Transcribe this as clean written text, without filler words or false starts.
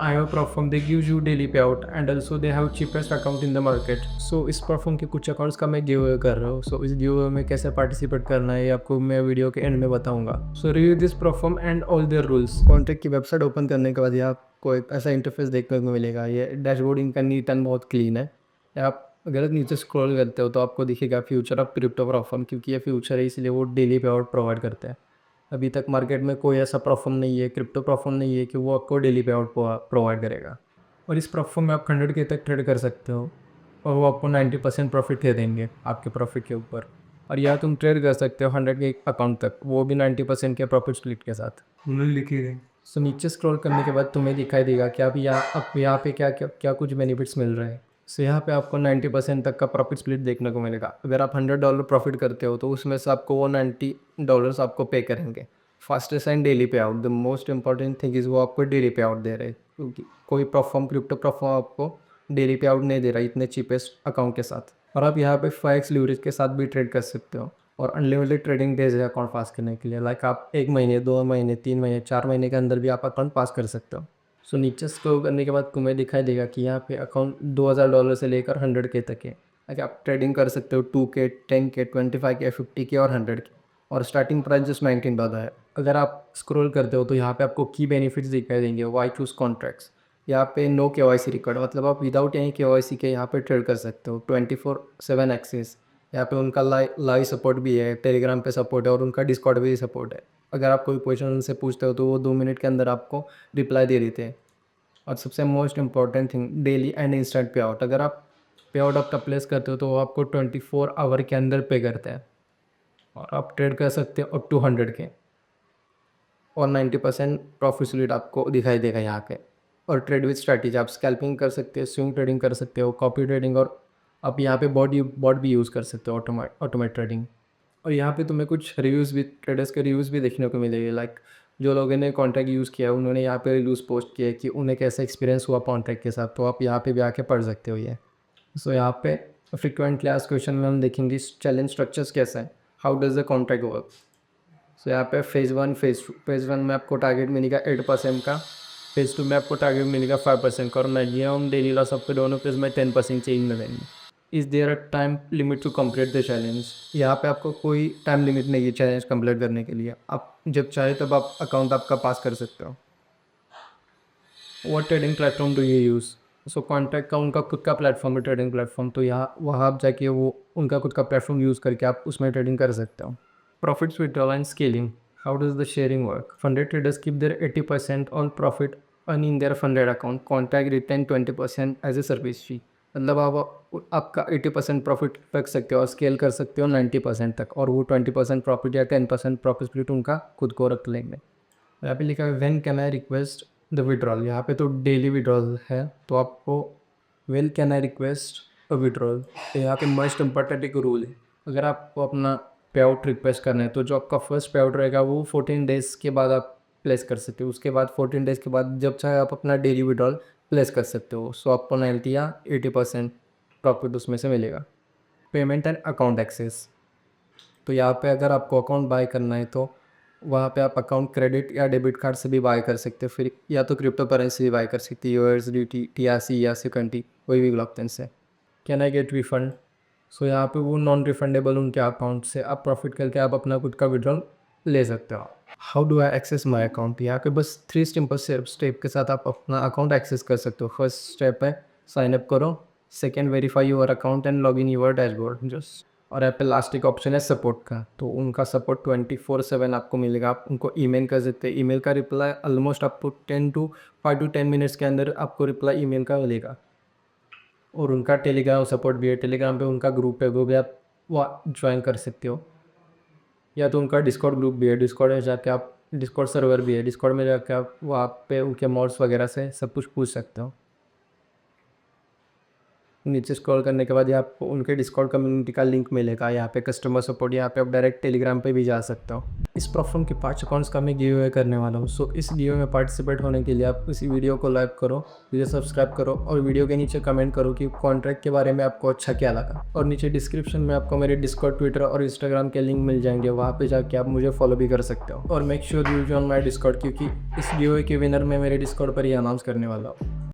IO platform, they gives you daily payout and also they have cheapest account in the market. So इस platform के कुछ accounts का मैं give away कर रहा हूँ. सो इस गिव अवे में कैसे पार्टिसिपेट करना है ये आपको मैं वीडियो के एंड में बताऊंगा. So review this platform and all their rules. Contact की वेबसाइट ओपन करने के बाद ये आपको एक ऐसा इंटरफेस देखने को मिलेगा. ये डैशबोर्ड इनका नीट एंड बहुत क्लीन है. आप अगर नीचे स्क्रॉल करते हो तो आपको दिखेगा फ्यूचर ऑफ क्रिप्टो प्लेटफॉर्म, क्योंकि ये फ्यूचर है इसलिए वो डेली पे आउट प्रोवाइड करते हैं. अभी तक मार्केट में कोई ऐसा प्लेटफॉर्म नहीं है, क्रिप्टो प्लेटफॉर्म नहीं है कि वो आपको डेली पे आउट प्रोवाइड करेगा. और इस प्लेटफॉर्म में आप 100K तक ट्रेड कर सकते हो और वो आपको 90% प्रॉफिट दे देंगे आपके प्रॉफिट के ऊपर. और या तुम ट्रेड कर सकते हो 100K अकाउंट तक, वो भी 90% के प्रॉफिट स्प्लिट के साथ. उन्होंने लिखी है. सो नीचे स्क्रॉल करने के बाद तुम्हें दिखाई देगा कि आप यहाँ पे क्या क्या क्या कुछ बेनिफिट्स मिल रहे हैं. सो यहाँ पे आपको 90% तक का प्रॉफिट स्प्लिट देखने को मिलेगा. अगर आप $100 प्रॉफिट करते हो तो उसमें से आपको वो $90 आपको पे करेंगे. फास्टेस्ट एंड डेली पे out, the most important thing is वो आपको डेली पे आउट दे रहे हैं, क्योंकि कोई प्लेटफॉर्म क्रिप्टो प्लेटफॉर्म आपको डेली पे आउट नहीं दे रहा इतने चीपेस्ट अकाउंट के साथ. और आप यहाँ पे 5x लीवरेज के साथ भी ट्रेड कर सकते हो और अनलिमिटेड ट्रेडिंग डेज है अकाउंट पास करने के लिए. लाइक आप 1 महीने 2 महीने 3 महीने 4 महीने के अंदर भी आप अकाउंट पास कर सकते हो. सो नीचे स्क्रॉल करने के बाद तुम्हें दिखाई देगा कि यहाँ पे अकाउंट $2000 से लेकर 100K तक है. लाइक आप ट्रेडिंग कर सकते हो 2K 10K 25K 50K और 100K. और स्टार्टिंग प्राइस जस्ट $19 है. अगर आप स्क्रॉल करते हो तो यहाँ पे आपको की बेनिफिट्स दिखाई देंगे. वाई चूज़ कॉन्ट्रैक्ट्स, यहाँ पे नो KYC रिकॉर्ड, मतलब आप विदाउट एनी KYC के यहाँ पे ट्रेड कर सकते हो. 24/7 एक्सेस. यहाँ पे उनका लाइव सपोर्ट भी है, टेलीग्राम पे सपोर्ट है और उनका डिस्कॉर्ड भी सपोर्ट है. अगर आप कोई क्वेश्चन उनसे पूछते हो तो वो 2 मिनट के अंदर आपको रिप्लाई दे देते हैं. और सबसे most important thing, daily and instant पे आउट. अगर आप पे आउट आपका प्लेस करते हो तो वो आपको 24 आवर के अंदर पे करते हैं और आप ट्रेड कर सकते हो अप टू 100K और 90% प्रॉफिट स्प्लिट आपको दिखाई देगा यहाँ पे. और ट्रेड विद स्ट्रैटेजी, आप स्कैल्पिंग कर सकते हो, स्विंग ट्रेडिंग कर सकते हो, कॉपी ट्रेडिंग, और आप यहाँ पे बॉट भी यूज़ कर सकते हो, ऑटोमेट ट्रेडिंग. और यहाँ पे तुम्हें कुछ रिव्यूज़ भी, ट्रेडर्स के रिव्यूज़ भी देखने को मिलेंगे. लाइक जो लोगों ने कॉन्ट्रैक्ट यूज़ किया है उन्होंने यहाँ पे रिव्यूज़ पोस्ट किए कि उन्हें कैसा एक्सपीरियंस हुआ कॉन्ट्रैक्ट के साथ. तो आप यहाँ पे भी आके पढ़ सकते हो ये. सो यहाँ पे फ्रिक्वेंटली आस्क्ड क्वेश्चन में हम देखेंगे चैलेंज स्ट्रक्चर्स कैसा है, how does the contract work. So यहाँ पे फेज़ 1 फेज़ 1 में आपको टारगेट मिलेगा 8% का. फेज़ 2 में आपको टारगेट मिलेगा 5% का. और मैक्सिमम डेली लॉस आपको दोनों फेज़ में 10% चेंज मिलेंगे. Is there a time limit to complete the challenge. यहाँ पे आपको कोई टाइम लिमिट नहीं है चैलेंज कंप्लीट करने के लिए. आप जब चाहे तब आप अकाउंट आपका पास कर सकते हो. What trading platform do you use. So contact का उनका खुद का प्लेटफॉर्म है, ट्रेडिंग प्लेटफॉर्म. तो यहाँ वहाँ आप जाके वो उनका खुद का प्लेटफॉर्म यूज़ करके आप उसमें ट्रेडिंग कर सकते हो. Profits withdrawal and scaling. How does the sharing work? Funded traders keep their 80% on profit earned in their funded account. Contact retain 20% as a service fee. मतलब आप आपका 80% प्रॉफिट रख सकते हो और स्केल कर सकते हो 90% तक, और वो 20% प्रॉफिट या 10% प्रॉफिट स्प्लिट उनका खुद को रख लेंगे. यहाँ पे लिखा है when can I request the withdrawal. यहाँ पे तो डेली विड्रॉल है, तो आपको when can I request a withdrawal. तो यहाँ पे मोस्ट इम्पॉर्टेंट एक रूल है. अगर आपको अपना पे आउट रिक्वेस्ट करना है तो जो आपका फर्स्ट पे आउट रहेगा वो 14 डेज़ के बाद आप प्लेस कर सकते हो. उसके बाद 14 डेज़ के बाद जब चाहे आप अपना डेली विड्रॉल प्लेस कर सकते हो. सो आपको 90 या 80% प्रॉफिट उसमें से मिलेगा. Payment and account access. तो यहाँ पे अगर आपको अकाउंट बाय करना है तो वहाँ पे आप अकाउंट क्रेडिट या डेबिट कार्ड से भी बाय कर सकते हो. फिर या तो क्रिप्टो करेंसी भी बाय कर सकते हो, USDT, TRC या सिक्योरिटी, कोई भी ब्लॉकचेन से. Can I get refund. So यहाँ पे वो नॉन रिफंडेबल उनके अकाउंट से आप प्रॉफिट करके आप अपना खुद का विड्रॉल ले सकते हो. How do I access my account. यहाँ पे बस 3 सिंपल स्टेप के साथ आप अपना अकाउंट एक्सेस कर सकते हो. फर्स्ट स्टेप है साइन अप करो. Second, verify your account and log in your dashboard just. और यहाँ पे लास्ट एक ऑप्शन है सपोर्ट का. तो उनका सपोर्ट 24/7 आपको मिलेगा. आप उनको ईमेल कर सकते हैं. ईमेल का रिप्लाई ऑलमोस्ट आपको 5 to 10 मिनट्स के अंदर आपको रिप्लाई ईमेल का मिलेगा. और उनका टेलीग्राम सपोर्ट भी है. टेलीग्राम पे उनका ग्रुप है, वो भी आप ज्वाइन कर सकते हो. या तो उनका डिस्कॉर्ड ग्रुप भी है. डिस्कॉर्ड में जाके आप, डिस्कॉर्ड सर्वर भी है, डिस्कॉर्ड में जाके आप वहाँ पे उनके मॉड्स वगैरह से सब कुछ पूछ सकते हो. नीचे स्क्रॉल करने के बाद यहाँ आपको उनके डिस्कॉर्ड कम्युनिटी का लिंक मिलेगा, यहाँ पे कस्टमर सपोर्ट, यहाँ पे आप डायरेक्ट टेलीग्राम पे भी जा सकते हो। इस प्लेटफॉर्म के 5 अकाउंट्स का मैं गिव अवे करने वाला हूँ। सो इस गिव में पार्टिसिपेट होने के लिए आप इसी वीडियो को लाइक करो, वीडियो सब्सक्राइब करो और वीडियो के नीचे कमेंट करो कि कॉन्ट्रैक्ट के बारे में आपको अच्छा क्या लगा। और नीचे डिस्क्रिप्शन में आपको मेरे डिस्कॉर्ड, ट्विटर और इंस्टाग्राम के लिंक मिल जाएंगे, वहाँ पे जाके आप मुझे फॉलो भी कर सकते हो। और make sure you join my Discord, क्योंकि इस गिव अवे के विनर मैं मेरे डिस्कॉर्ड पर ही अनाउंस करने वाला हूँ।